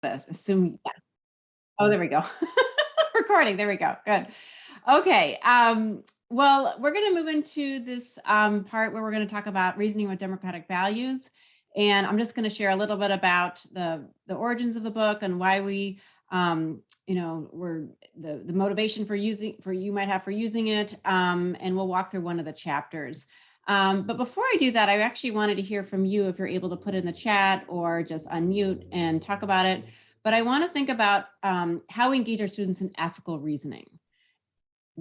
Assume, yeah. Oh, there we go. Recording, there we go. Good. Okay. Well, we're going to move into this part where we're going to talk about reasoning with democratic values. And I'm just going to share a little bit about the origins of the book and why we, were the motivation for you might have for using it. And we'll walk through one of the chapters. But before I do that, I actually wanted to hear from you if you're able to put in the chat or just unmute and talk about it. But I want to think about how we engage our students in ethical reasoning,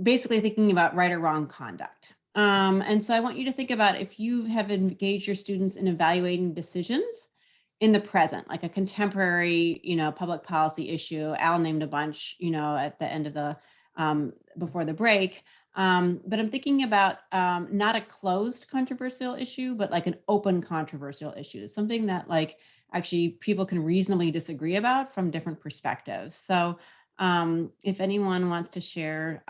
basically thinking about right or wrong conduct. And so I want you to think about if you have engaged your students in evaluating decisions in the present, like a contemporary, public policy issue. Al named a bunch, at the end of the, before the break. But I'm thinking about not a closed controversial issue, but like an open controversial issue, something that like actually people can reasonably disagree about from different perspectives. So if anyone wants to share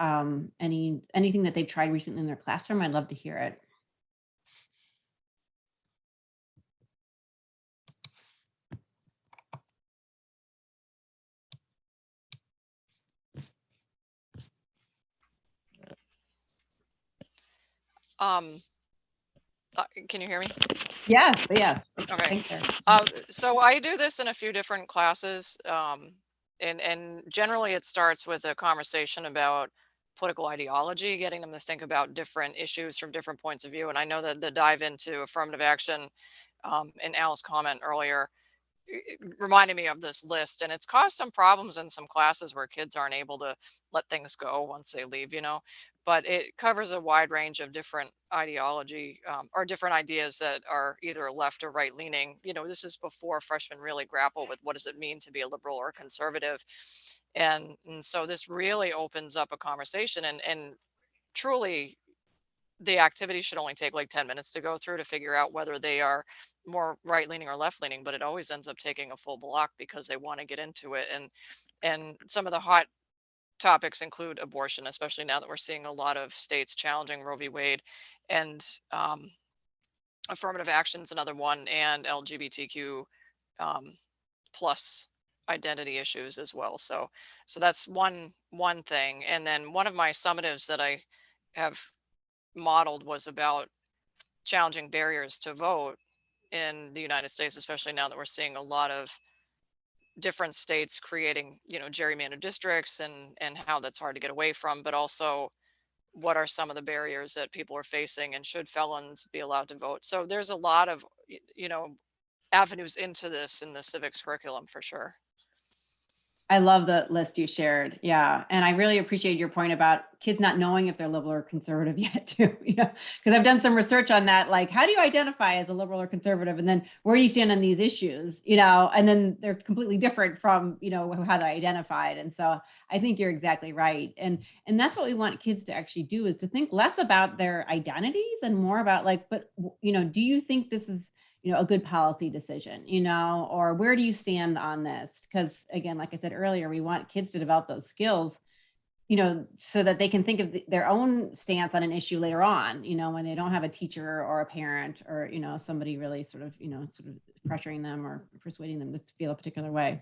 anything that they've tried recently in their classroom, I'd love to hear it. Can you hear me? Yes, yes. Okay. So I do this in a few different classes, and generally it starts with a conversation about political ideology, getting them to think about different issues from different points of view. And I know that the dive into affirmative action in Al's comment earlier reminded me of this list, and it's caused some problems in some classes where kids aren't able to let things go once they leave, but it covers a wide range of different ideology or different ideas that are either left or right leaning. This is before freshmen really grapple with what does it mean to be a liberal or conservative, and so this really opens up a conversation, and truly the activity should only take like 10 minutes to go through to figure out whether they are more right leaning or left leaning, but it always ends up taking a full block because they want to get into it. And some of the hot topics include abortion, especially now that we're seeing a lot of states challenging Roe v. Wade, and affirmative action's another one, and LGBTQ plus identity issues as well. So that's one thing. And then one of my summatives that I have modeled was about challenging barriers to vote in the United States, especially now that we're seeing a lot of different states creating, gerrymandered districts, and how that's hard to get away from, but also what are some of the barriers that people are facing, and should felons be allowed to vote? So there's a lot of, avenues into this in the civics curriculum for sure. I love the list you shared. Yeah. And I really appreciate your point about kids not knowing if they're liberal or conservative yet too, because I've done some research on that. Like, how do you identify as a liberal or conservative? And then where do you stand on these issues, and then they're completely different from, how they're identified. And so I think you're exactly right. And that's what we want kids to actually do, is to think less about their identities and more about like, but, do you think this is, a good policy decision, or where do you stand on this? Because again, like I said earlier, we want kids to develop those skills, so that they can think of their own stance on an issue later on, when they don't have a teacher or a parent or, somebody really sort of pressuring them or persuading them to feel a particular way.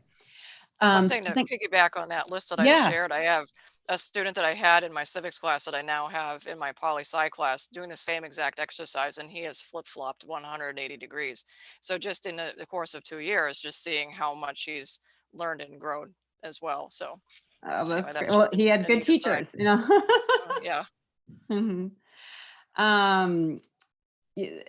One thing to piggyback on that list that I shared, I have a student that I had in my civics class that I now have in my poli-sci class doing the same exact exercise, and he has flip-flopped 180 degrees. So just in the course of 2 years, just seeing how much he's learned and grown as well. So anyway, well, he had good teachers, yeah. Mm-hmm.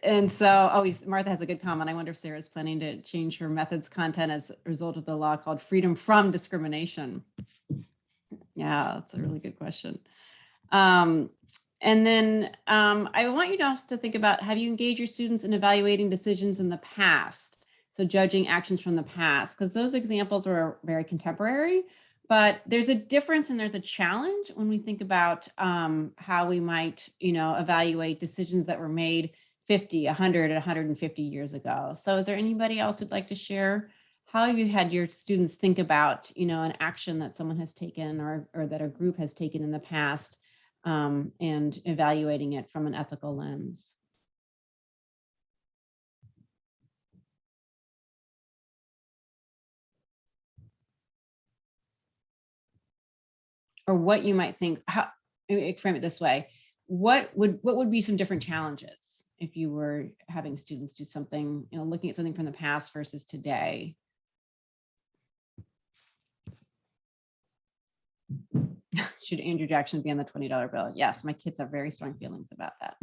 And so, Martha has a good comment. I wonder if Sarah's planning to change her methods content as a result of the law called Freedom from Discrimination. Yeah, that's a really good question. And then I want you also to think about, have you engaged your students in evaluating decisions in the past? So judging actions from the past, because those examples are very contemporary, but there's a difference and there's a challenge when we think about how we might, evaluate decisions that were made 50, 100, 150 years ago. So is there anybody else who'd like to share how you had your students think about, an action that someone has taken or that a group has taken in the past, and evaluating it from an ethical lens? or what you might think, how, let me frame it this way. What would be some different challenges if you were having students do something, looking at something from the past versus today? Should Andrew Jackson be on the $20 bill? Yes, my kids have very strong feelings about that.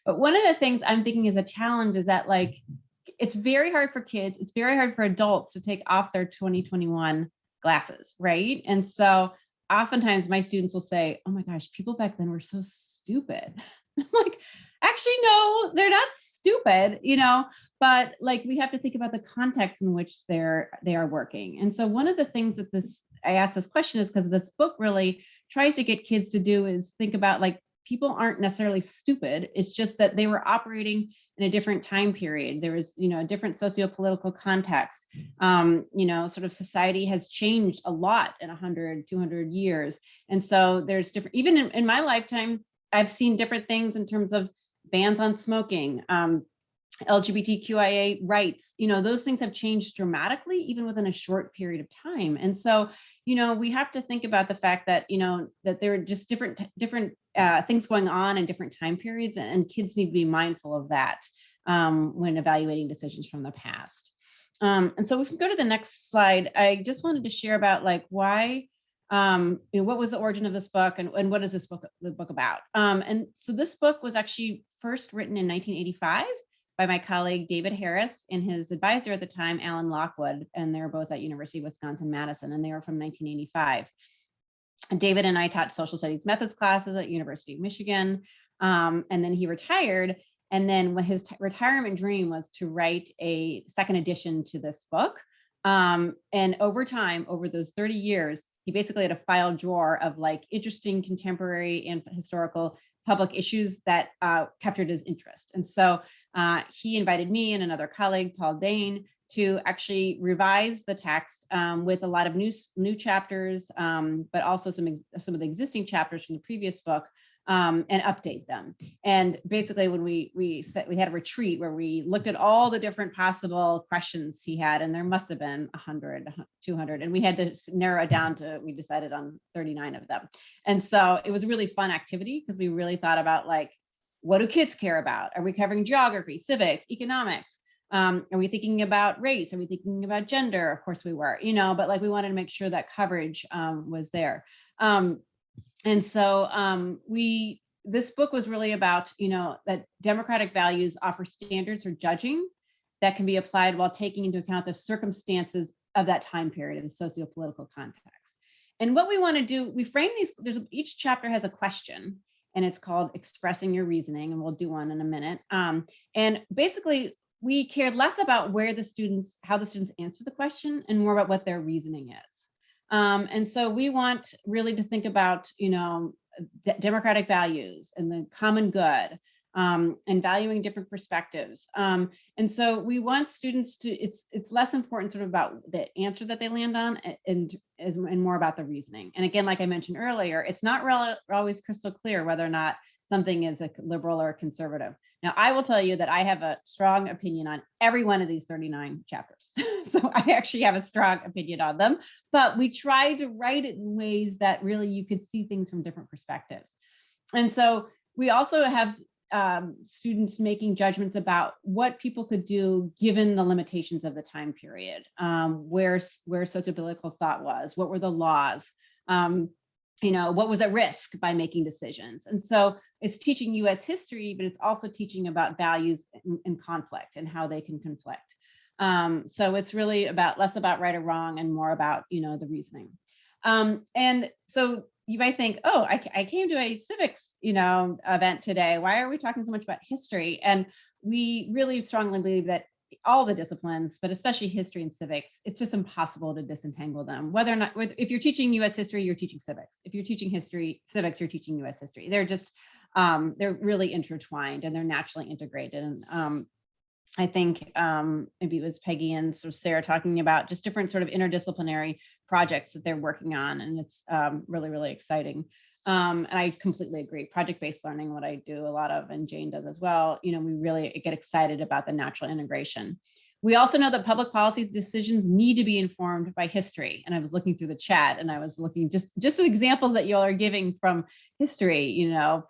But one of the things I'm thinking is a challenge is that, like, it's very hard for kids, it's very hard for adults to take off their 2021 glasses, right? And so oftentimes my students will say, oh my gosh, people back then were so stupid. I'm like, actually, no, they're not stupid, but like we have to think about the context in which they are working. And so one of the things that I asked this question is because this book really tries to get kids to do is think about, like, people aren't necessarily stupid. It's just that they were operating in a different time period. There was, a different socio-political context. Sort of society has changed a lot in 100, 200 years. And so there's different, even in my lifetime, I've seen different things in terms of bans on smoking, LGBTQIA rights, those things have changed dramatically, even within a short period of time. And so, we have to think about the fact that, that there are just different things going on in different time periods, and kids need to be mindful of that when evaluating decisions from the past. And so we can go to the next slide. I just wanted to share about, like, why, what was the origin of this book, and what is the book about? And so this book was actually first written in 1985 by my colleague David Harris and his advisor at the time, Alan Lockwood, and they were both at University of Wisconsin-Madison, and they were from 1985. And David and I taught social studies methods classes at University of Michigan, and then he retired. And then when his retirement dream was to write a second edition to this book. And over time, over those 30 years, he basically had a file drawer of, like, interesting contemporary and historical public issues that captured his interest. And so he invited me and another colleague, Paul Dane, to actually revise the text with a lot of new chapters, but also some of the existing chapters from the previous book, and update them. And basically, when we had a retreat where we looked at all the different possible questions he had, and there must have been 100, 200, and we had to narrow it down we decided on 39 of them. And so it was a really fun activity because we really thought about, like, what do kids care about? Are we covering geography, civics, economics? Are we thinking about race? Are we thinking about gender? Of course we were, but, like, we wanted to make sure that coverage was there. And so this book was really about, that democratic values offer standards for judging that can be applied while taking into account the circumstances of that time period, of the socio-political context. And what we want to do, we frame these, each chapter has a question, and it's called Expressing Your Reasoning, and we'll do one in a minute. And basically, we cared less about how the students answer the question, and more about what their reasoning is. And so we want really to think about, democratic values and the common good, and valuing different perspectives. And so we want students to, it's less important sort of about the answer that they land on, and more about the reasoning. And again, like I mentioned earlier, it's not always crystal clear whether or not something is a liberal or a conservative. Now, I will tell you that I have a strong opinion on every one of these 39 chapters. So I actually have a strong opinion on them, but we try to write it in ways that really you could see things from different perspectives. And so we also have students making judgments about what people could do given the limitations of the time period, where sociopolitical thought was, what were the laws, what was at risk by making decisions. And so it's teaching US history, but it's also teaching about values in conflict and how they can conflict. So it's really less about right or wrong and more about, the reasoning. And so you might think, oh, I came to a civics, event today. Why are we talking so much about history? And we really strongly believe that all the disciplines, but especially history and civics, it's just impossible to disentangle them. Whether or not, if you're teaching US history, you're teaching civics. If you're teaching civics, you're teaching US history. They're just, they're really intertwined and they're naturally integrated. And I think maybe it was Peggy and sort of Sarah talking about just different sort of interdisciplinary projects that they're working on. And it's really, really exciting. And I completely agree. Project-based learning, what I do a lot of, and Jane does as well, we really get excited about the natural integration. We also know that public policy decisions need to be informed by history. And I was looking through the chat and I was looking just the examples that y'all are giving from history,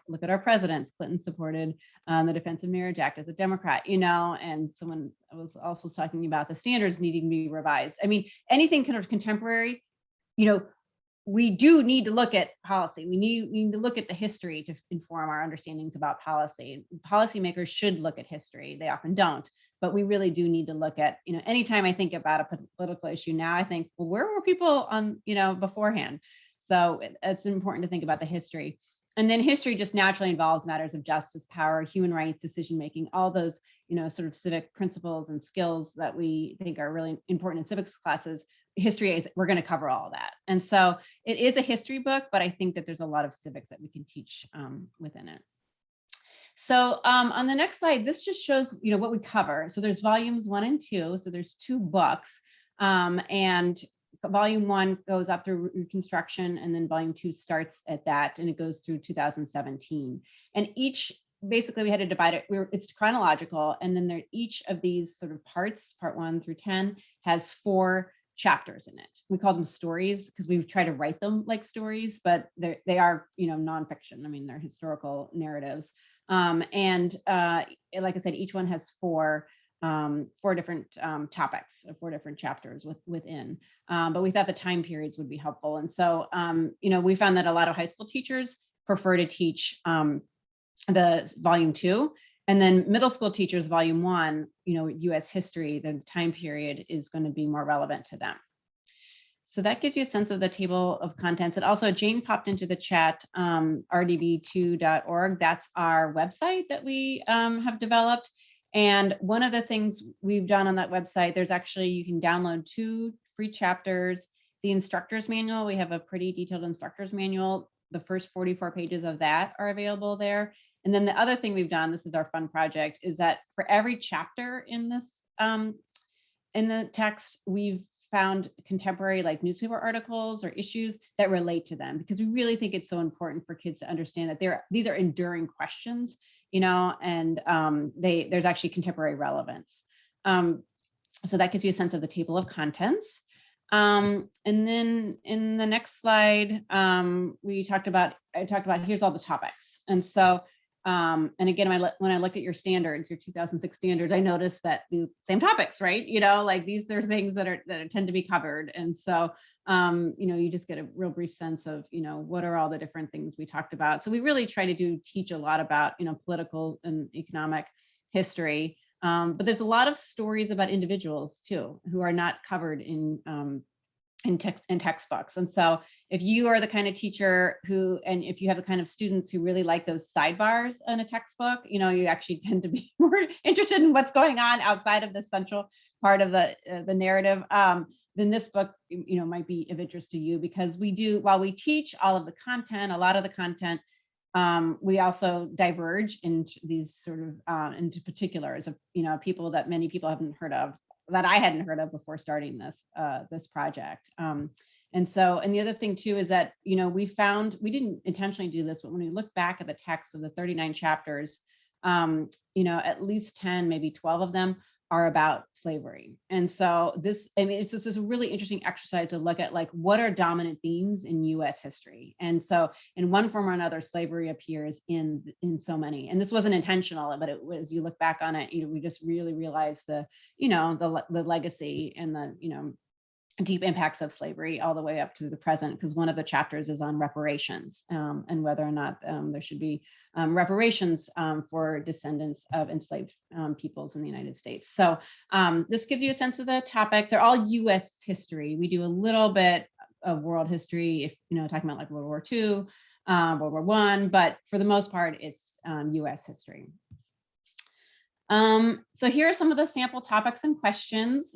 look at our presidents. Clinton supported the Defense of Marriage Act as a Democrat, and someone was also talking about the standards needing to be revised. I mean, anything kind of contemporary, we do need to look at policy. We need to look at the history to inform our understandings about policy. Policymakers should look at history. They often don't, but we really do need to look at, anytime I think about a political issue now, I think, well, where were people on, beforehand? So it's important to think about the history. And then history just naturally involves matters of justice, power, human rights, decision-making, all those, sort of civic principles and skills that we think are really important in civics classes. History is, we're going to cover all of that. And so it is a history book, but I think that there's a lot of civics that we can teach within it. So on the next slide, this just shows, what we cover. So there's volumes 1 and 2. So there's 2 books, and volume 1 goes up through Reconstruction, and then volume 2 starts at that, and it goes through 2017. And basically we had to divide it. It's chronological, and then each of these sort of parts, part 1 through 10, has 4 chapters in it. We call them stories because we try to write them like stories, but they are, nonfiction. I mean, they're historical narratives. And like I said, each one has 4 different topics, 4 different chapters within. But we thought the time periods would be helpful. And so, we found that a lot of high school teachers prefer to teach the volume 2. And then middle school teachers, volume 1, US history, the time period is going to be more relevant to them. So that gives you a sense of the table of contents. And also Jane popped into the chat, rdb2.org. That's our website that we have developed. And one of the things we've done on that website, there's actually, you can download 2 free chapters. The instructor's manual, we have a pretty detailed instructor's manual. The first 44 pages of that are available there. And then the other thing we've done, this is our fun project, is that for every chapter in this, in the text, we've found contemporary like newspaper articles or issues that relate to them, because we really think it's so important for kids to understand that these are enduring questions, and there's actually contemporary relevance. So that gives you a sense of the table of contents. And then in the next slide, I talked about here's all the topics. And so, and again, when I looked at your standards, your 2006 standards, I noticed that these same topics, right? Like these are things that tend to be covered. And so, you just get a real brief sense of, what are all the different things we talked about. So we really try to teach a lot about, political and economic history. But there's a lot of stories about individuals too, who are not covered in textbooks. And so if you are the kind of teacher and if you have the kind of students who really like those sidebars in a textbook, you actually tend to be more interested in what's going on outside of the central part of the narrative, then this book, might be of interest to you, because while we teach all of the content, a lot of the content, we also diverge into these sort of into particulars of people that many people haven't heard of, that I hadn't heard of before starting this project. And the other thing too is that we found, we didn't intentionally do this, but when we look back at the text of the 39 chapters, at least 10, maybe 12 of them are about slavery. And so it's just a really interesting exercise to look at, like, what are dominant themes in US history. And so in one form or another, slavery appears in so many. And this wasn't intentional, but it was, you look back on it, we just really realized the legacy and the, deep impacts of slavery all the way up to the present, because one of the chapters is on reparations, and whether or not there should be reparations for descendants of enslaved peoples in the United States. So this gives you a sense of the topics. They're all US history. We do a little bit of world history, if talking about like World War II, World War I, but for the most part, it's US history. So here are some of the sample topics and questions.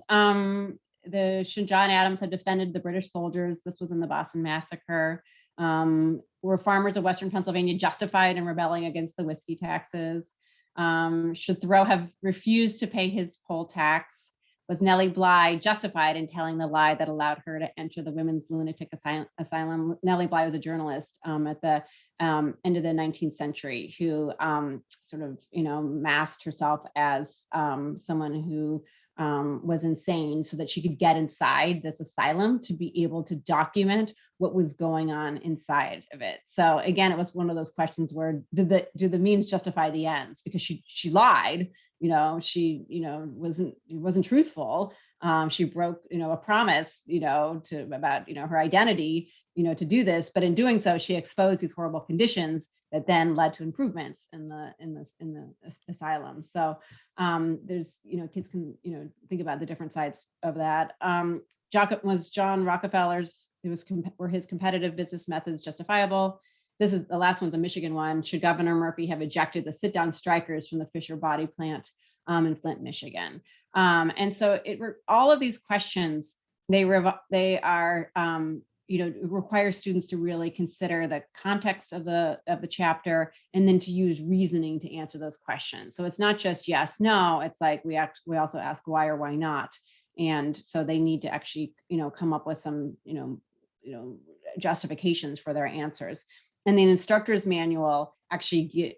John Adams had defended the British soldiers. This was in the Boston Massacre. Were farmers of Western Pennsylvania justified in rebelling against the whiskey taxes? Should Thoreau have refused to pay his poll tax? Was Nellie Bly justified in telling the lie that allowed her to enter the women's lunatic asylum? Nellie Bly was a journalist at the end of the 19th century who sort of, masked herself as someone who was insane, so that she could get inside this asylum to be able to document what was going on inside of it. So again, it was one of those questions where do the means justify the ends? Because she lied, she wasn't truthful. She broke a promise about her identity, to do this, but in doing so she exposed these horrible conditions that then led to improvements in the asylum. So there's kids can think about the different sides of that. Was John Rockefeller's, were his competitive business methods justifiable? This is the last one's a Michigan one. Should Governor Murphy have ejected the sit-down strikers from the Fisher Body plant in Flint, Michigan? And so all of these questions, they are require students to really consider the context of the chapter, and then to use reasoning to answer those questions. So it's not just yes, no. It's like we also ask why or why not. And so they need to actually come up with some justifications for their answers. And the instructor's manual actually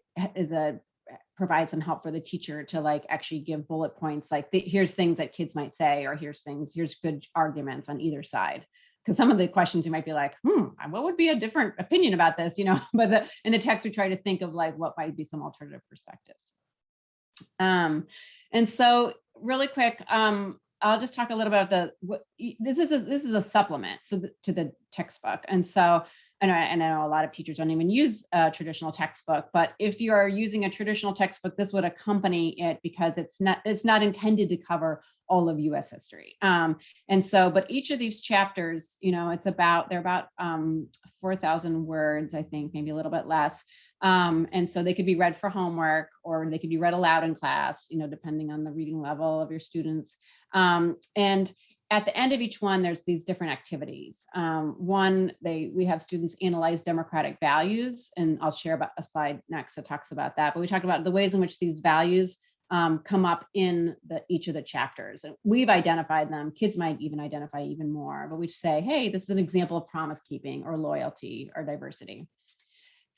provides some help for the teacher to actually give bullet points, here's things that kids might say, or here's good arguments on either side. Because some of the questions you might be like, what would be a different opinion about this, but in the text we try to think of what might be some alternative perspectives. And so really quick, I'll just talk a little about this is a supplement to the textbook. And so and I know a lot of teachers don't even use a traditional textbook, but if you are using a traditional textbook, this would accompany it, because it's not intended to cover all of U.S. history. And so, but each of these chapters, they're about 4,000 words, I think, maybe a little bit less. And so they could be read for homework, or they could be read aloud in class, depending on the reading level of your students. And at the end of each one, there's these different activities. We have students analyze democratic values, and I'll share about a slide next that talks about that. But we talk about the ways in which these values come up in each of the chapters. And we've identified them. Kids might even identify even more, but we say, hey, this is an example of promise keeping, or loyalty, or diversity.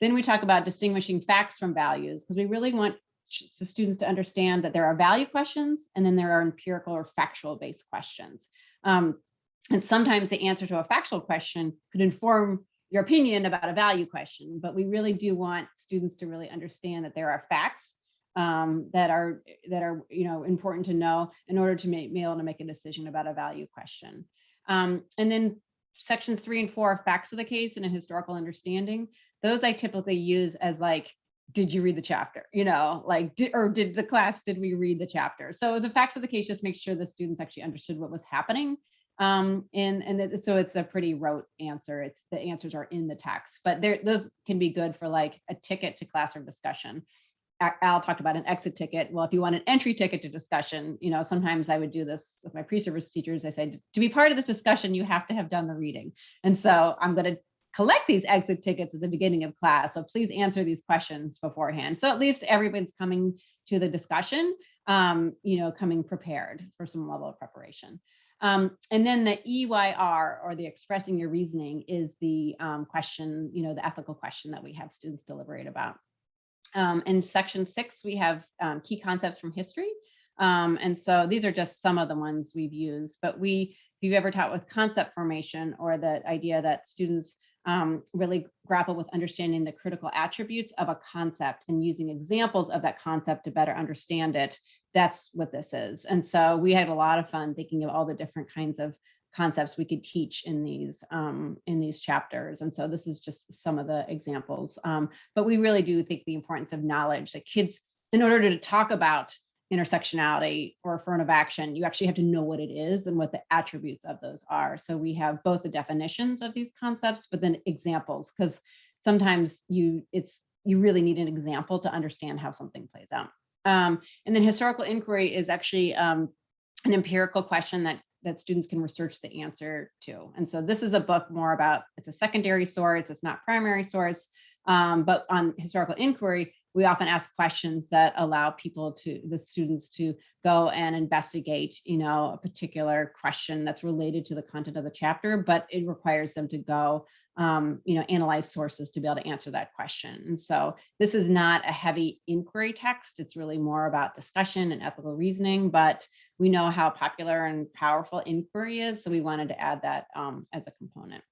Then we talk about distinguishing facts from values, because we really want students to understand that there are value questions, and then there are empirical or factual based questions. And sometimes the answer to a factual question could inform your opinion about a value question, but we really do want students to really understand that there are facts that are important to know in order to be able to make a decision about a value question. And then sections 3 and 4 are facts of the case and a historical understanding. Those I typically use as did you read the chapter? Did we read the chapter? So the facts of the case just make sure the students actually understood what was happening. So it's a pretty rote answer. The answers are in the text, but those can be good for a ticket to classroom discussion. Al talked about an exit ticket. Well, if you want an entry ticket to discussion, sometimes I would do this with my pre-service teachers. I say, to be part of this discussion, you have to have done the reading. And so I'm going to collect these exit tickets at the beginning of class. So please answer these questions beforehand. So at least everyone's coming to the discussion, coming prepared for some level of preparation. And then the EYR, or the expressing your reasoning, is the question, the ethical question that we have students deliberate about. In section 6, we have key concepts from history. And so these are just some of the ones we've used, but if you've ever taught with concept formation, or the idea that students really grapple with understanding the critical attributes of a concept and using examples of that concept to better understand it, that's what this is. And so we had a lot of fun thinking of all the different kinds of concepts we could teach in these chapters. And so this is just some of the examples. But we really do think the importance of knowledge, that kids, in order to talk about intersectionality or affirmative action, you actually have to know what it is and what the attributes of those are. So we have both the definitions of these concepts, but then examples, because sometimes you really need an example to understand how something plays out. And then historical inquiry is actually an empirical question that students can research the answer to. And so this is a book more about, it's a secondary source, it's not primary source, but on historical inquiry, we often ask questions that allow the students to go and investigate, a particular question that's related to the content of the chapter, but it requires them to go, analyze sources to be able to answer that question. And so this is not a heavy inquiry text. It's really more about discussion and ethical reasoning, but we know how popular and powerful inquiry is. So we wanted to add that as a component.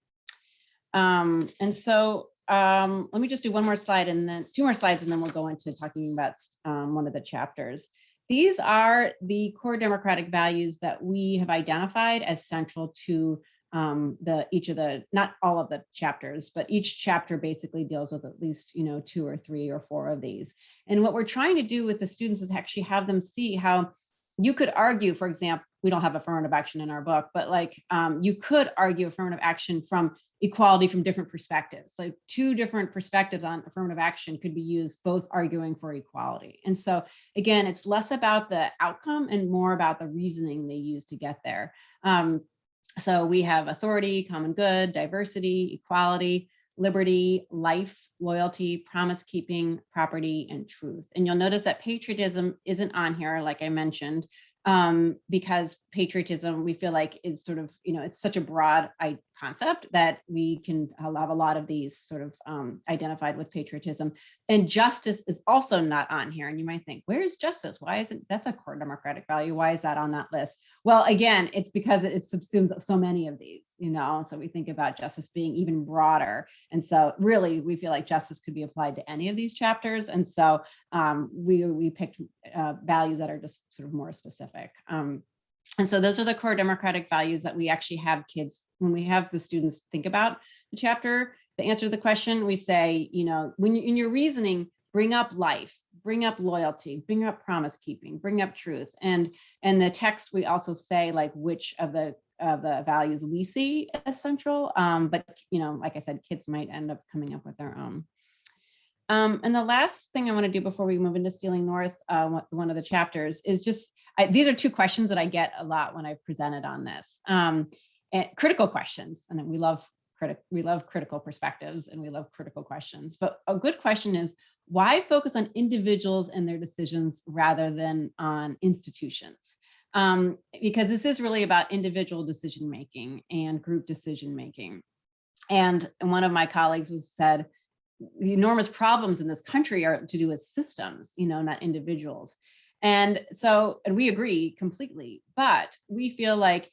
And so let me just do one more slide and then 2 more slides, and then we'll go into talking about one of the chapters. These are the core democratic values that we have identified as central to not all of the chapters, but each chapter basically deals with at least 2 or 3 or 4 of these. And what we're trying to do with the students is actually have them see how you could argue, for example, we don't have affirmative action in our book, but you could argue affirmative action from equality from different perspectives. So 2 different perspectives on affirmative action could be used, both arguing for equality. And so again, it's less about the outcome and more about the reasoning they use to get there. So we have authority, common good, diversity, equality, liberty, life, loyalty, promise keeping, property, and truth. And you'll notice that patriotism isn't on here, like I mentioned, because patriotism, we feel like is sort of, it's such a broad concept that we can have a lot of these sort of identified with patriotism. And justice is also not on here. And you might think, where's justice? Why isn't that's a core democratic value? Why is that on that list? Well, again, it's because it subsumes so many of these, so we think about justice being even broader. And so really, we feel like justice could be applied to any of these chapters. And so we picked values that are just sort of more specific. And so those are the core democratic values that we actually have kids, when we have the students think about the chapter, the answer to the question, we say, when in your reasoning, bring up life, bring up loyalty, bring up promise keeping, bring up truth. And the text, we also say which of the values we see as central. But, like I said, kids might end up coming up with their own. And the last thing I want to do before we move into Stealing North, one of the chapters, is just, these are 2 questions that I get a lot when I've presented on this. And critical questions, and we love critical perspectives, and we love critical questions. But a good question is, why focus on individuals and their decisions rather than on institutions? Because this is really about individual decision making and group decision making. And one of my colleagues said, the enormous problems in this country are to do with systems, not individuals. And we agree completely, but we feel like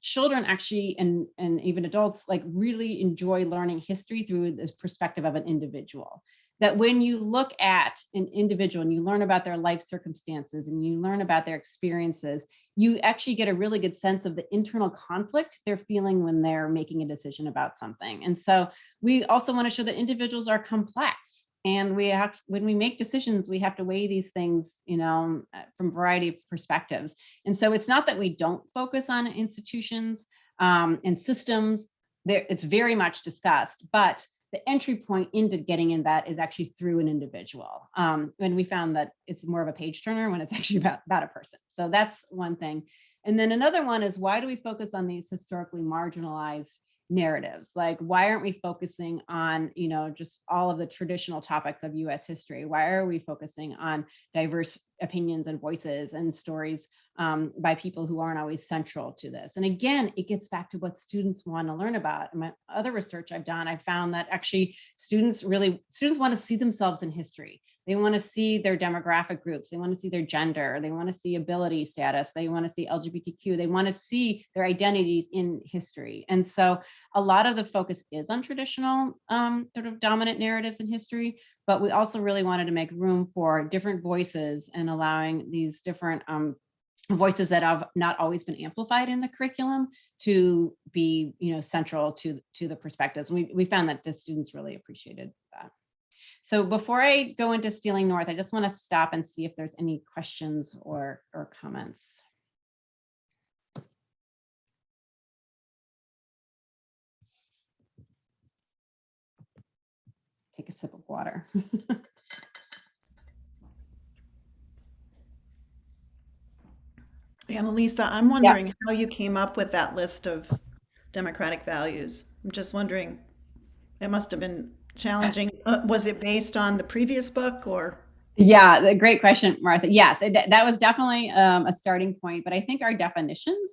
children actually, and even adults, really enjoy learning history through this perspective of an individual. That when you look at an individual and you learn about their life circumstances and you learn about their experiences, you actually get a really good sense of the internal conflict they're feeling when they're making a decision about something. And so we also want to show that individuals are complex. And when we make decisions, we have to weigh these things, from a variety of perspectives. And so it's not that we don't focus on institutions and systems. It's very much discussed, but the entry point into getting in that is actually through an individual. And we found that it's more of a page turner when it's actually about a person. So that's one thing. And then another one is, why do we focus on these historically marginalized narratives? Why aren't we focusing on, just all of the traditional topics of US history? Why are we focusing on diverse opinions and voices and stories by people who aren't always central to this? And again, it gets back to what students want to learn about. In my other research I've done, I found that actually students want to see themselves in history. They want to see their demographic groups. They want to see their gender. They want to see ability status. They want to see LGBTQ. They want to see their identities in history. And so a lot of the focus is on traditional sort of dominant narratives in history, but we also really wanted to make room for different voices and allowing these different voices that have not always been amplified in the curriculum to be, central to the perspectives. And we found that the students really appreciated that. So before I go into Stealing North, I just want to stop and see if there's any questions or comments. Take a sip of water. Annalise, I'm wondering how you came up with that list of democratic values. I'm just wondering, it must have been challenging. Was it based on the previous book or? Yeah, the great question, Martha. Yes, that was definitely a starting point, but I think our definitions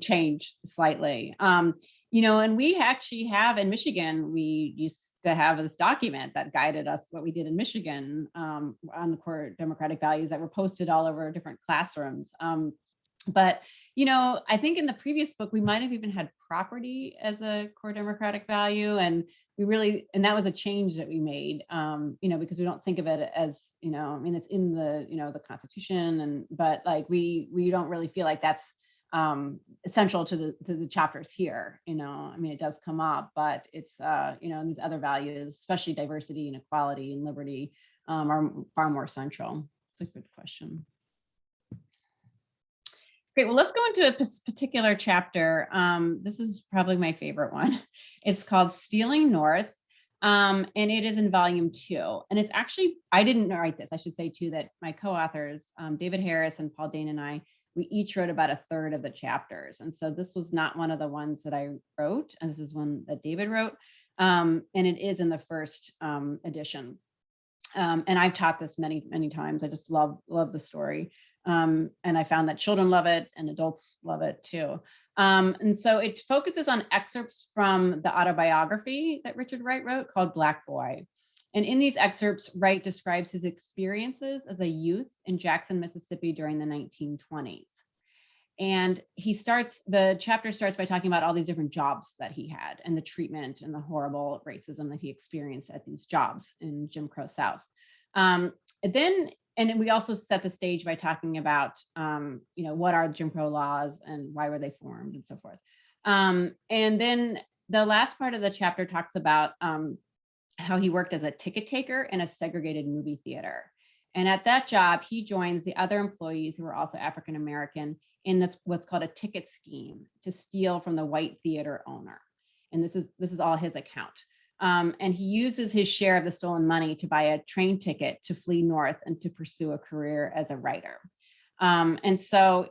changed slightly. And we actually have in Michigan, we used to have this document that guided us what we did in Michigan on the core democratic values that were posted all over different classrooms. But I think in the previous book, we might have even had property as a core democratic value. And that was a change that we made, because we don't think of it as, I mean, it's in the, the Constitution, but like we don't really feel like that's essential to the chapters here. I mean, it does come up, but it's, and these other values, especially diversity and equality and liberty, are far more central. It's a good question. Great. Well, let's go into a particular chapter. This is probably my favorite one. It's called Stealing North, and it is in volume 2. And it's actually, I didn't write this. I should say, too, that my co-authors, David Harris and Paul Dane and I, we each wrote about a third of the chapters. And so this was not one of the ones that I wrote. And this is one that David wrote. And it is in the first edition. And I've taught this many, many times. I just love the story. And I found that children love it and adults love it too. And so it focuses on excerpts from the autobiography that Richard Wright wrote called Black Boy. And in these excerpts, Wright describes his experiences as a youth in Jackson, Mississippi during the 1920s. And the chapter starts by talking about all these different jobs that he had and the treatment and the horrible racism that he experienced at these jobs in Jim Crow South. And then we also set the stage by talking about, what are Jim Crow laws and why were they formed and so forth. And then the last part of the chapter talks about how he worked as a ticket taker in a segregated movie theater. And at that job, he joins the other employees who are also African American in what's called a ticket scheme to steal from the white theater owner. And this is all his account. And he uses his share of the stolen money to buy a train ticket to flee north and to pursue a career as a writer. And so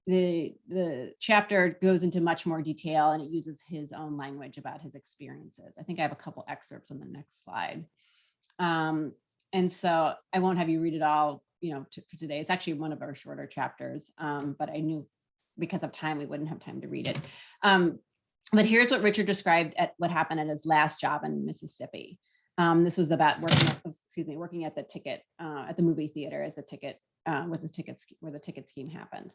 the chapter goes into much more detail, and it uses his own language about his experiences. I think I have a couple excerpts on the next slide. And so I won't have you read it all, for today. It's actually one of our shorter chapters, but I knew because of time, we wouldn't have time to read it. But here's what Richard described at what happened at his last job in Mississippi. This was about working at the ticket at the movie theater as a ticket where the ticket scheme happened.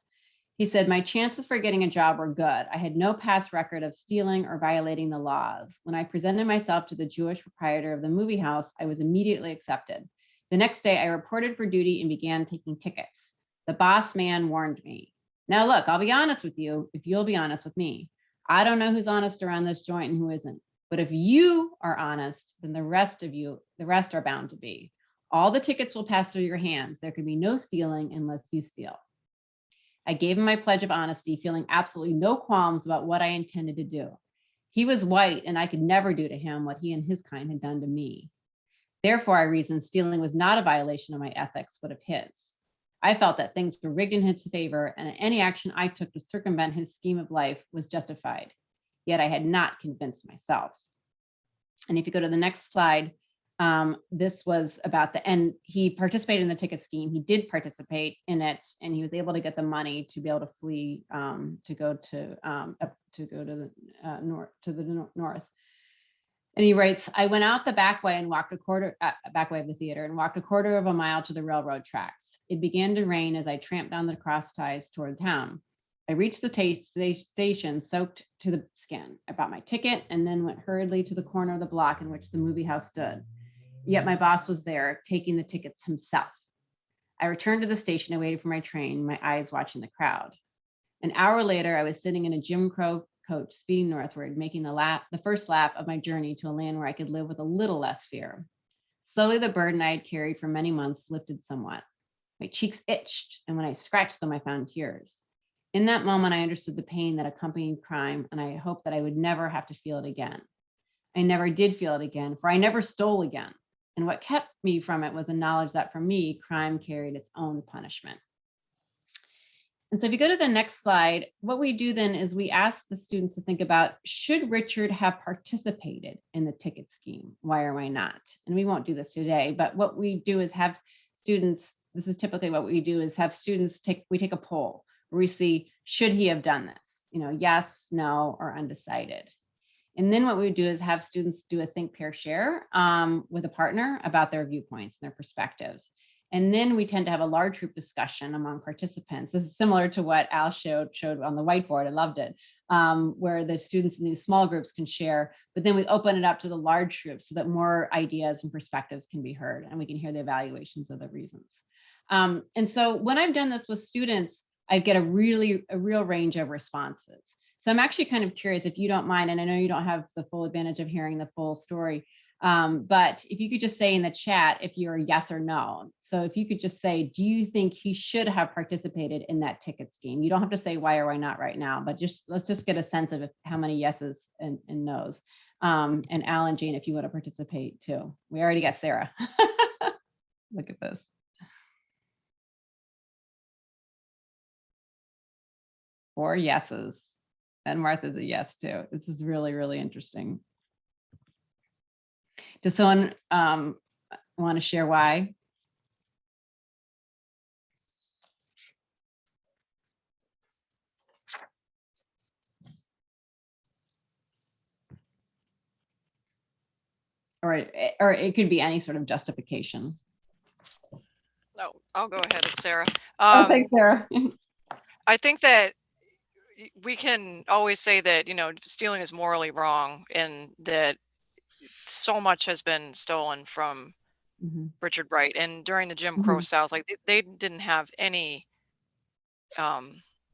He said, "My chances for getting a job were good. I had no past record of stealing or violating the laws. When I presented myself to the Jewish proprietor of the movie house, I was immediately accepted. The next day, I reported for duty and began taking tickets. The boss man warned me. Now, look, I'll be honest with you if you'll be honest with me. I don't know who's honest around this joint and who isn't. But if you are honest, then the rest are bound to be. All the tickets will pass through your hands. There can be no stealing unless you steal." I gave him my pledge of honesty, feeling absolutely no qualms about what I intended to do. He was white, and I could never do to him what he and his kind had done to me. Therefore, I reasoned stealing was not a violation of my ethics, but of his. I felt that things were rigged in his favor, and any action I took to circumvent his scheme of life was justified. Yet I had not convinced myself. And if you go to the next slide, this was about he participated in the ticket scheme. He did participate in it, and he was able to get the money to be able to flee to go to the north. And he writes, "I went out the back way and walked back way of the theater and walked a quarter of a mile to the railroad tracks. It began to rain as I tramped down the cross ties toward town. I reached the station soaked to the skin. I bought my ticket and then went hurriedly to the corner of the block in which the movie house stood. Yet my boss was there, taking the tickets himself. I returned to the station and waited for my train, my eyes watching the crowd. An hour later, I was sitting in a Jim Crow coach speeding northward, making the first lap of my journey to a land where I could live with a little less fear. Slowly, the burden I had carried for many months lifted somewhat. My cheeks itched, and when I scratched them, I found tears. In that moment, I understood the pain that accompanied crime, and I hoped that I would never have to feel it again. I never did feel it again, for I never stole again. And what kept me from it was the knowledge that for me, crime carried its own punishment." And so if you go to the next slide, what we do then is we ask the students to think about, should Richard have participated in the ticket scheme? Why or why not? And we won't do this today, but what we do is have students, this is typically what we do, is have students take a poll where we see, should he have done this? Yes, no, or undecided. And then what we do is have students do a think, pair, share with a partner about their viewpoints and their perspectives. And then we tend to have a large group discussion among participants. This is similar to what Al showed on the whiteboard. I loved it, where the students in these small groups can share, but then we open it up to the large groups so that more ideas and perspectives can be heard and we can hear the evaluations of the reasons. And so when I've done this with students, I get a real range of responses. So I'm actually kind of curious, if you don't mind, and I know you don't have the full advantage of hearing the full story, but if you could just say in the chat if you're a yes or no. So if you could just say, do you think he should have participated in that ticket scheme? You don't have to say why or why not right now, but let's just get a sense of how many yeses and nos. And Al and Jane, if you want to participate too. We already got Sarah. Look at this. Four yeses. And Martha's a yes too. This is really, really interesting. Does someone want to share why? Or it could be any sort of justification. No, I'll go ahead. It's Sarah. Thanks, Sarah. I think that we can always say that, stealing is morally wrong and that so much has been stolen from Richard Wright. And during the Jim Crow South, like they didn't have any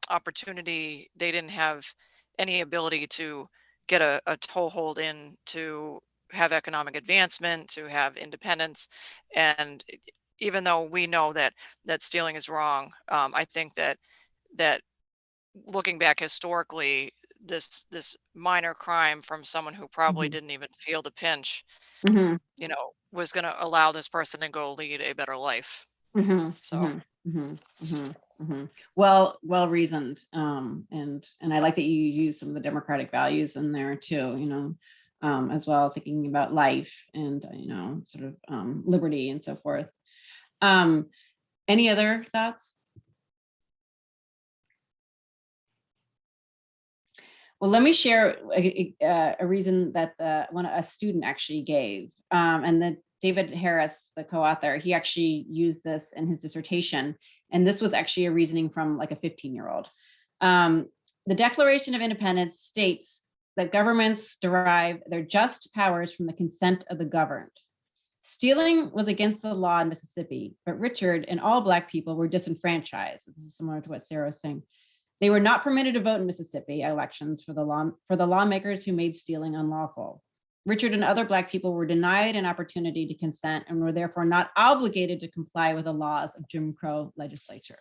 opportunity. They didn't have any ability to get a toehold in, to have economic advancement, to have independence. And even though we know that stealing is wrong, I think that looking back historically, this minor crime from someone who probably didn't even feel the pinch, was going to allow this person to go lead a better life. So. Well reasoned, and I like that you use some of the democratic values in there too, as well, thinking about life and sort of liberty and so forth. Any other thoughts? Well, let me share a reason that a student actually gave, and that David Harris, the co-author, he actually used this in his dissertation, and this was actually a reasoning from like a 15-year-old. The Declaration of Independence states that governments derive their just powers from the consent of the governed. Stealing was against the law in Mississippi, but Richard and all Black people were disenfranchised. This is similar to what Sarah was saying. They were not permitted to vote in Mississippi elections for the lawmakers who made stealing unlawful. Richard and other Black people were denied an opportunity to consent and were therefore not obligated to comply with the laws of Jim Crow legislature.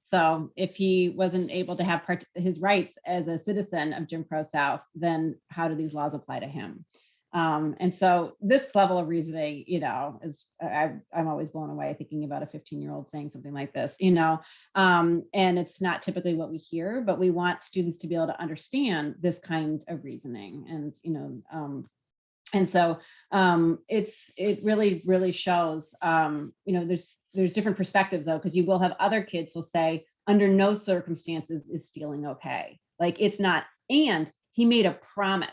So if he wasn't able to have his rights as a citizen of Jim Crow South, then how do these laws apply to him? And so this level of reasoning, is I'm always blown away thinking about a 15-year-old saying something like this, and it's not typically what we hear, but we want students to be able to understand this kind of reasoning, and so it really shows, there's different perspectives though, because you will have other kids who'll say, under no circumstances is stealing okay. Like it's not, and he made a promise.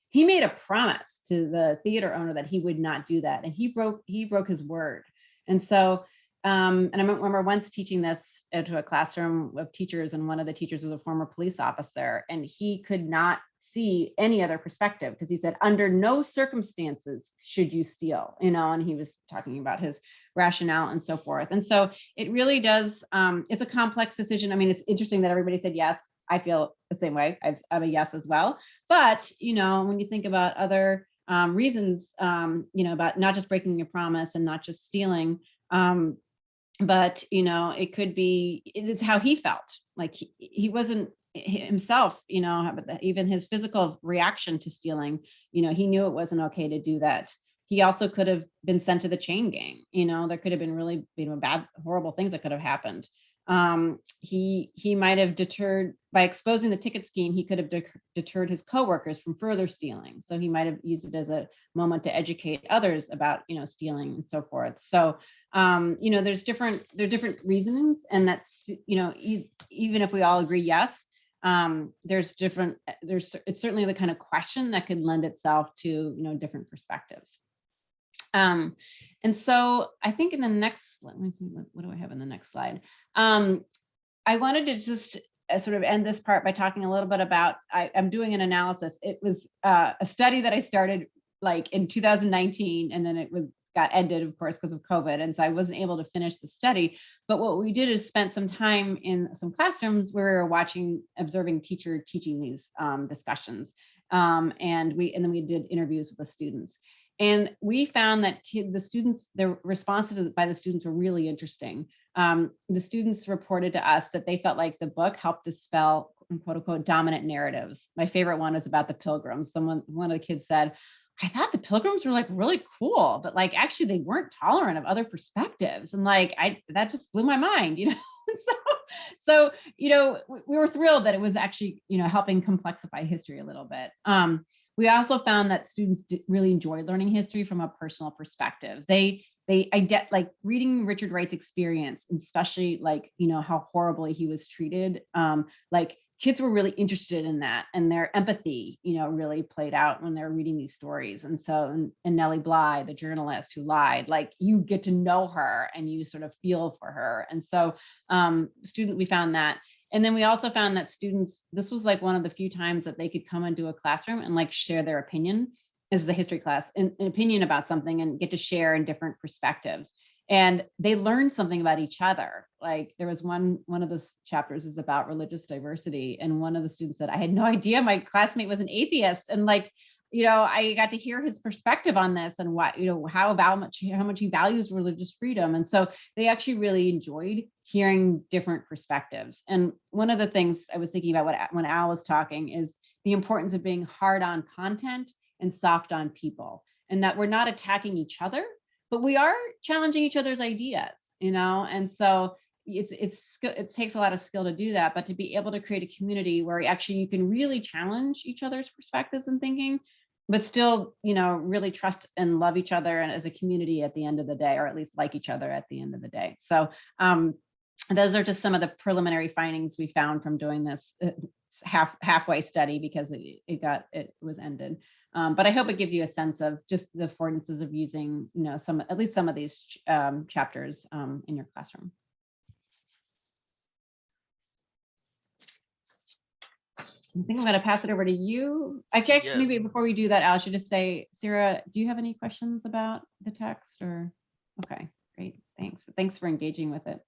He made a promise to the theater owner that he would not do that. And he broke his word. And so, and I remember once teaching this into a classroom of teachers, and one of the teachers was a former police officer, and he could not see any other perspective because he said, under no circumstances should you steal, and he was talking about his rationale and so forth. And so it really does, it's a complex decision. I mean, it's interesting that everybody said yes. I feel the same way. I'm a yes as well. But, when you think about other reasons, about not just breaking your promise and not just stealing, but, it could be, it is how he felt. Like he wasn't himself, even his physical reaction to stealing, he knew it wasn't okay to do that. He also could have been sent to the chain gang. There could have been really, bad, horrible things that could have happened. He might have deterred, by exposing the ticket scheme, he could have deterred his coworkers from further stealing. So he might have used it as a moment to educate others about, stealing and so forth. So, there are different reasonings, and that's, even if we all agree yes, it's certainly the kind of question that could lend itself to, different perspectives. And so I think in the next, let me see, what do I have in the next slide? I wanted to just sort of end this part by talking a little bit about, I'm doing an analysis. It was a study that I started like in 2019, and then got ended, of course, because of COVID. And so I wasn't able to finish the study. But what we did is spent some time in some classrooms where we were observing teacher teaching these discussions. And then we did interviews with the students. And we found that the responses by the students were really interesting. The students reported to us that they felt like the book helped dispel quote unquote dominant narratives. My favorite one is about the pilgrims. One of the kids said, I thought the pilgrims were like really cool, but like actually they weren't tolerant of other perspectives. And like that just blew my mind, So we were thrilled that it was actually, helping complexify history a little bit. We also found that students really enjoyed learning history from a personal perspective. They like reading Richard Wright's experience, especially like, how horribly he was treated. Like kids were really interested in that, and their empathy, really played out when they're reading these stories. And so, and Nellie Bly, the journalist who lied, like you get to know her and you sort of feel for her. And so we found that. And then we also found that students, this was like one of the few times that they could come into a classroom and like share their opinion. This is a history class, an opinion about something, and get to share in different perspectives. And they learned something about each other. Like there was one of the chapters is about religious diversity. And one of the students said, I had no idea my classmate was an atheist. And like, I got to hear his perspective on this, and what, how much he values religious freedom. And so they actually really enjoyed hearing different perspectives. And one of the things I was thinking about when Al was talking is the importance of being hard on content and soft on people, and that we're not attacking each other, but we are challenging each other's ideas, and so it takes a lot of skill to do that, but to be able to create a community where actually you can really challenge each other's perspectives and thinking, but still, really trust and love each other and as a community at the end of the day, or at least like each other at the end of the day. So those are just some of the preliminary findings we found from doing this halfway study, because it was ended. But I hope it gives you a sense of just the affordances of using, at least some of these chapters in your classroom. I think I'm going to pass it over to you. Maybe before we do that, Al, I should just say, Sarah, do you have any questions about the text? Or okay, great, thanks. Thanks for engaging with it.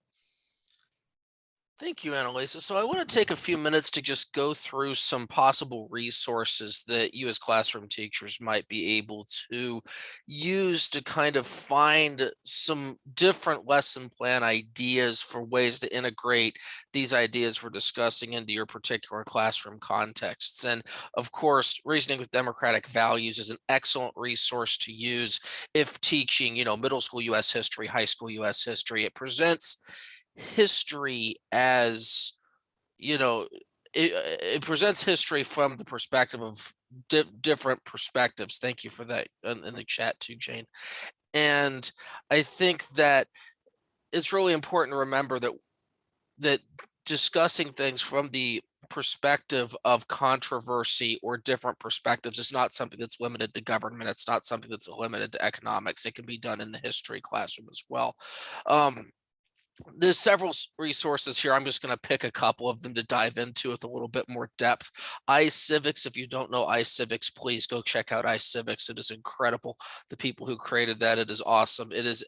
Thank you, Anne-Lise. So I want to take a few minutes to just go through some possible resources that you as classroom teachers might be able to use to kind of find some different lesson plan ideas for ways to integrate these ideas we're discussing into your particular classroom contexts. And of course, Reasoning with Democratic Values is an excellent resource to use if teaching, middle school US history, high school US history. It presents history as, it presents history from the perspective of different perspectives. Thank you for that in the chat too, Jane. And I think that it's really important to remember that discussing things from the perspective of controversy or different perspectives is not something that's limited to government. It's not something that's limited to economics. It can be done in the history classroom as well. There's several resources here. I'm just going to pick a couple of them to dive into with a little bit more depth. iCivics, if you don't know iCivics, please go check out iCivics. It is incredible. The people who created that, it is awesome. It is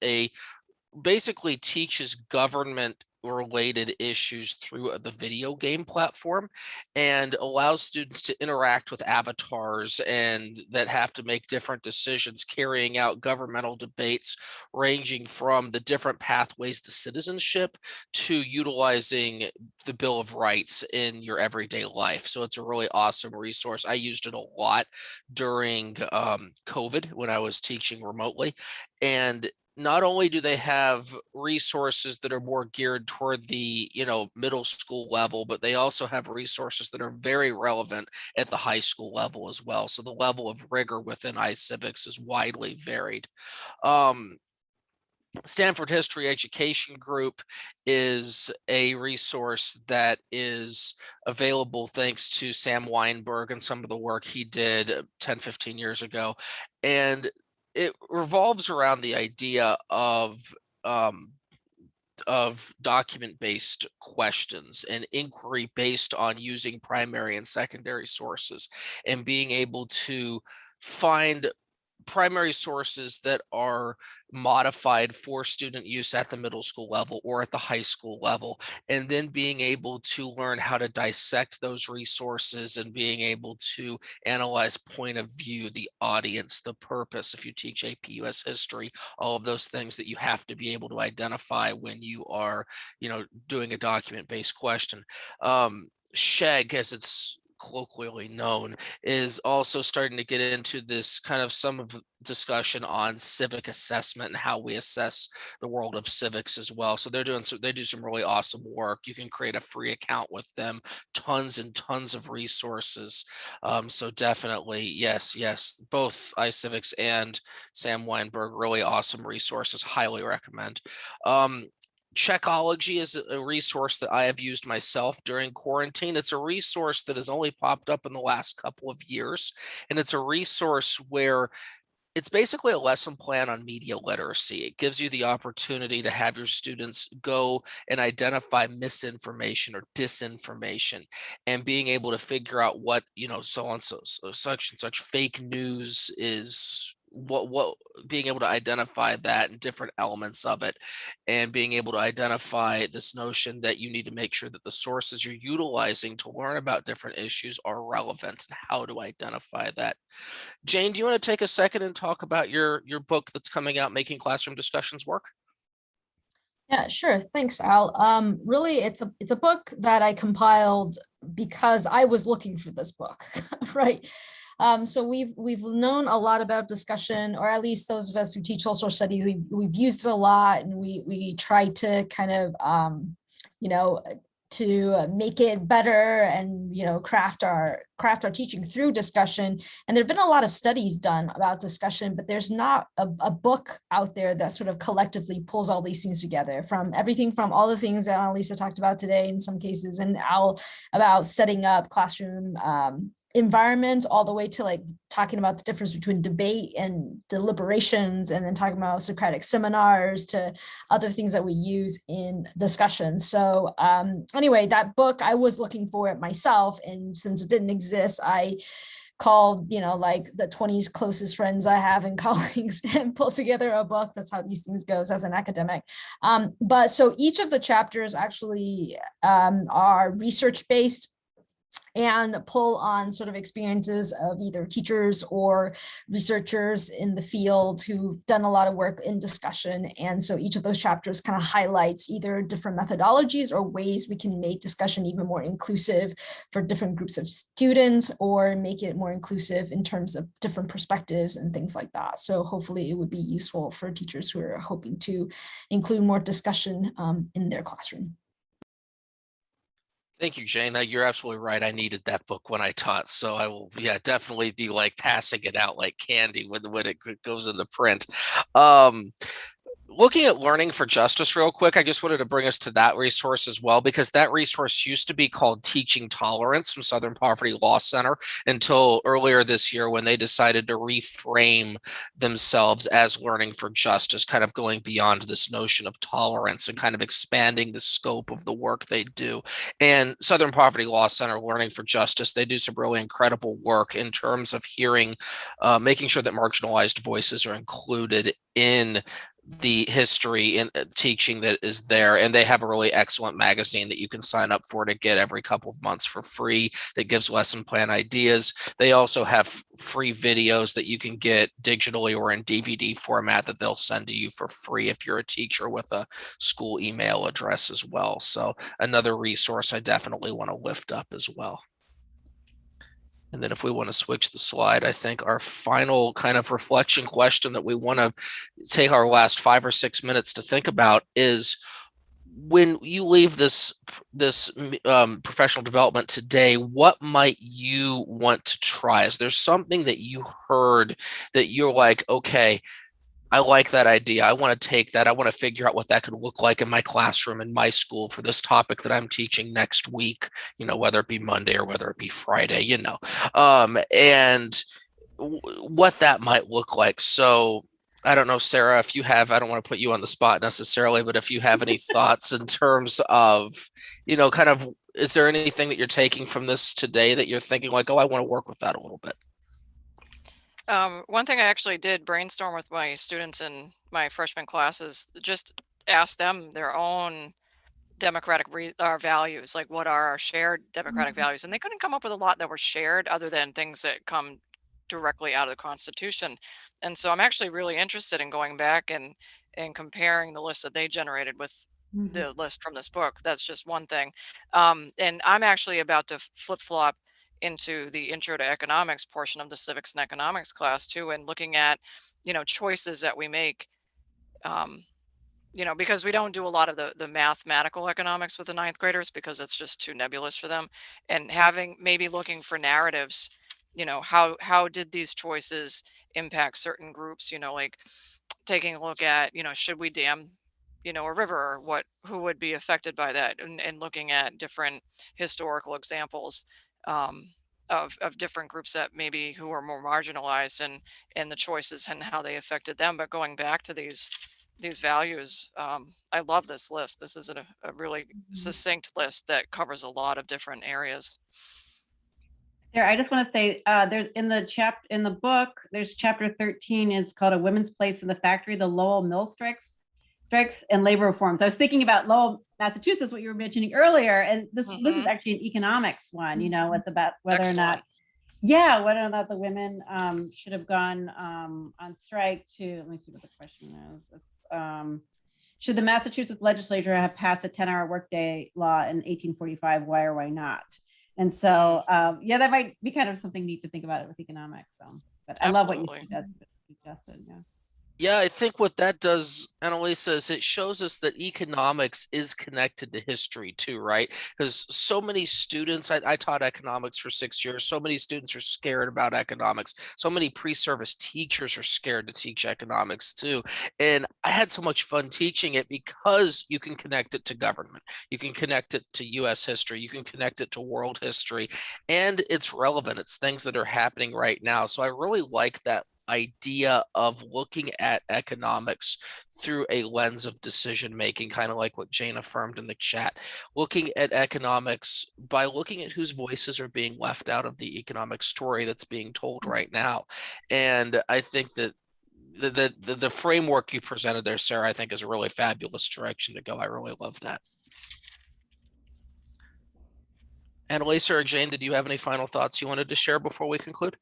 basically teaches government related issues through the video game platform, and allows students to interact with avatars and that have to make different decisions, carrying out governmental debates ranging from the different pathways to citizenship to utilizing the Bill of Rights in your everyday life. So it's a really awesome resource. I used it a lot during COVID when I was teaching remotely, and not only do they have resources that are more geared toward the, middle school level, but they also have resources that are very relevant at the high school level as well. So the level of rigor within iCivics is widely varied. Um, Stanford History Education Group is a resource that is available thanks to Sam Weinberg and some of the work he did 10, 15 years ago. And it revolves around the idea um, of document-based questions and inquiry based on using primary and secondary sources and being able to find primary sources that are modified for student use at the middle school level or at the high school level, and then being able to learn how to dissect those resources and being able to analyze point of view, the audience, the purpose. If you teach AP US history, all of those things that you have to be able to identify when you are, doing a document-based question. SHEG, as it's colloquially known, is also starting to get into this kind of some of discussion on civic assessment and how we assess the world of civics as well. So they do some really awesome work. You can create a free account with them, tons and tons of resources. So definitely, yes, both iCivics and Sam Weinberg, really awesome resources. Highly recommend. Checkology is a resource that I have used myself during quarantine. It's a resource that has only popped up in the last couple of years, and it's a resource where it's basically a lesson plan on media literacy. It gives you the opportunity to have your students go and identify misinformation or disinformation and being able to figure out what, so on, so such and such fake news is, what being able to identify that and different elements of it, and being able to identify this notion that you need to make sure that the sources you're utilizing to learn about different issues are relevant and how to identify that. Jane, do you want to take a second and talk about your book that's coming out, Making Classroom Discussions Work? Yeah, sure. Thanks, Al. Really, it's a book that I compiled because I was looking for this book, right? So we've known a lot about discussion, or at least those of us who teach social study, we've used it a lot, and we try to kind of you know to make it better and craft our teaching through discussion. And there have been a lot of studies done about discussion, but there's not a book out there that sort of collectively pulls all these things together, from everything from all the things that Annalisa talked about today in some cases, and Al about setting up classroom environment, all the way to like talking about the difference between debate and deliberations, and then talking about Socratic seminars, to other things that we use in discussion. So anyway, that book, I was looking for it myself, and since it didn't exist, I called like the 20 closest friends I have and colleagues and pulled together a book. That's how these things goes as an academic. But so each of the chapters actually are research based and pull on sort of experiences of either teachers or researchers in the field who've done a lot of work in discussion. And so each of those chapters kind of highlights either different methodologies or ways we can make discussion even more inclusive for different groups of students, or make it more inclusive in terms of different perspectives and things like that. So hopefully it would be useful for teachers who are hoping to include more discussion in their classroom. Thank you, Jane. You're absolutely right. I needed that book when I taught, so I will, definitely be like passing it out like candy when it goes into print. Looking at Learning for Justice real quick, I just wanted to bring us to that resource as well, because that resource used to be called Teaching Tolerance from Southern Poverty Law Center until earlier this year, when they decided to reframe themselves as Learning for Justice, kind of going beyond this notion of tolerance and kind of expanding the scope of the work they do. And Southern Poverty Law Center, Learning for Justice, they do some really incredible work in terms of making sure that marginalized voices are included in the history and teaching that is there. And they have a really excellent magazine that you can sign up for to get every couple of months for free, that gives lesson plan ideas. They also have free videos that you can get digitally or in DVD format that they'll send to you for free if you're a teacher with a school email address as well. So another resource I definitely want to lift up as well. And then if we want to switch the slide, I think our final kind of reflection question that we want to take our last 5 or 6 minutes to think about is, when you leave this professional development today, what might you want to try? Is there something that you heard that you're like, okay, I like that idea. I want to take that. I want to figure out what that could look like in my classroom, in my school, for this topic that I'm teaching next week, whether it be Monday or whether it be Friday, and what that might look like. So I don't know, Sarah, if you have, I don't want to put you on the spot necessarily, but if you have any thoughts in terms of, kind of, is there anything that you're taking from this today that you're thinking like, oh, I want to work with that a little bit? One thing I actually did brainstorm with my students in my freshman classes, just ask them their own democratic values, like what are our shared democratic values, and they couldn't come up with a lot that were shared other than things that come directly out of the Constitution. And so I'm actually really interested in going back and comparing the list that they generated with the list from this book. That's just one thing. And I'm actually about to flip-flop into the intro to economics portion of the civics and economics class too, and looking at choices that we make, because we don't do a lot of the mathematical economics with the ninth graders because it's just too nebulous for them, and maybe looking for narratives, how did these choices impact certain groups, like taking a look at, should we dam a river, or who would be affected by that, and looking at different historical examples, of different groups that maybe who are more marginalized, and the choices and how they affected them. But going back to these values, I love this list. This is a really succinct list that covers a lot of different areas. Sarah, I just want to say, there's in the book, there's chapter 13. It's called "A Women's Place in the Factory: The Lowell Mill Strikes and Labor Reforms." I was thinking about Lowell, Massachusetts, what you were mentioning earlier, and this is actually an economics one. It's about whether or not the women should have gone on strike to. Let me see what the question is. Should the Massachusetts legislature have passed a 10-hour workday law in 1845? Why or why not? And so, that might be kind of something neat to think about it with economics. But I love what you suggested. Yeah. Yeah, I think what that does, Anne-Lise, is it shows us that economics is connected to history too, right? Because so many students, I taught economics for 6 years, so many students are scared about economics. So many pre-service teachers are scared to teach economics too. And I had so much fun teaching it because you can connect it to government. You can connect it to US history. You can connect it to world history. And it's relevant. It's things that are happening right now. So I really like that idea of looking at economics through a lens of decision making, kind of like what Jane affirmed in the chat, looking at economics by looking at whose voices are being left out of the economic story that's being told right now. And I think that the framework you presented there, Sarah, I think is a really fabulous direction to go. I really love that. Anne-Lise or Jane, did you have any final thoughts you wanted to share before we conclude?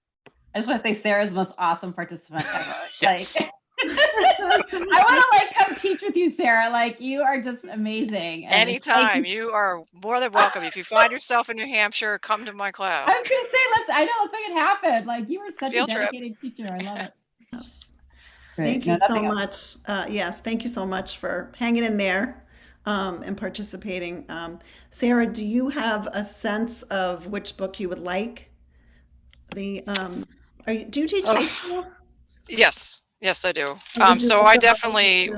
I just want to say Sarah's the most awesome participant ever. Yes. I want to come teach with you, Sarah. You are just amazing. And anytime, you are more than welcome. If you find yourself in New Hampshire, come to my class. I was going to say, let's make it happen. You are such a dedicated teacher. I love it. Thank you so much. Yes, thank you so much for hanging in there and participating. Sarah, do you have a sense of which book you would like? Do you teach high school? Yes, I do. So I definitely,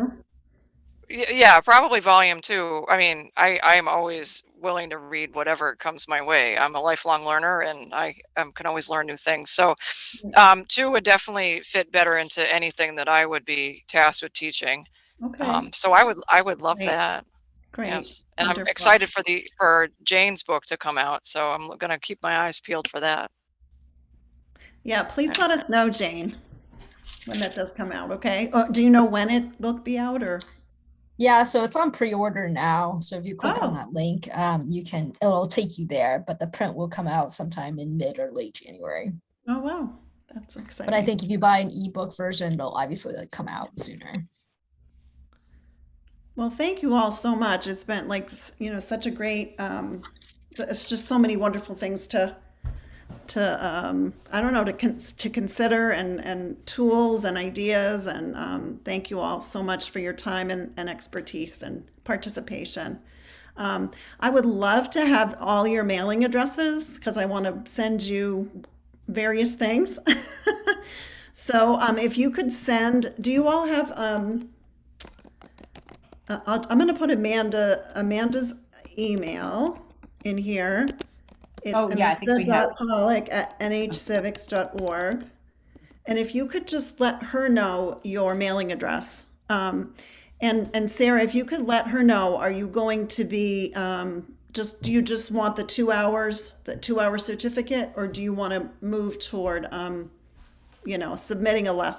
probably volume 2. I mean, I am always willing to read whatever comes my way. I'm a lifelong learner, and I can always learn new things. So 2 would definitely fit better into anything that I would be tasked with teaching. Okay. So I would love that. Great. Yes. And wonderful. I'm excited for Jane's book to come out. So I'm going to keep my eyes peeled for that. Yeah, please let us know, Jane, when that does come out, okay? Do you know when it will be out, or? Yeah, so it's on pre-order now. So if you click on that link, it'll take you there, but the print will come out sometime in mid or late January. Oh, wow. That's exciting. But I think if you buy an ebook version, it'll obviously come out sooner. Well, thank you all so much. It's been such a great, it's just so many wonderful things to I don't know, to consider, and tools and ideas. And thank you all so much for your time and expertise and participation. I would love to have all your mailing addresses because I want to send you various things. So if you could send, do you all have, I'm going to put Amanda's email in here. It's Oh, yeah, I think we have. amanda.pollock@nhcivics.org. And if you could just let her know your mailing address. And Sarah, if you could let her know, are you going to be, do you just want the 2 hour certificate, or do you want to move toward, submitting a lesson?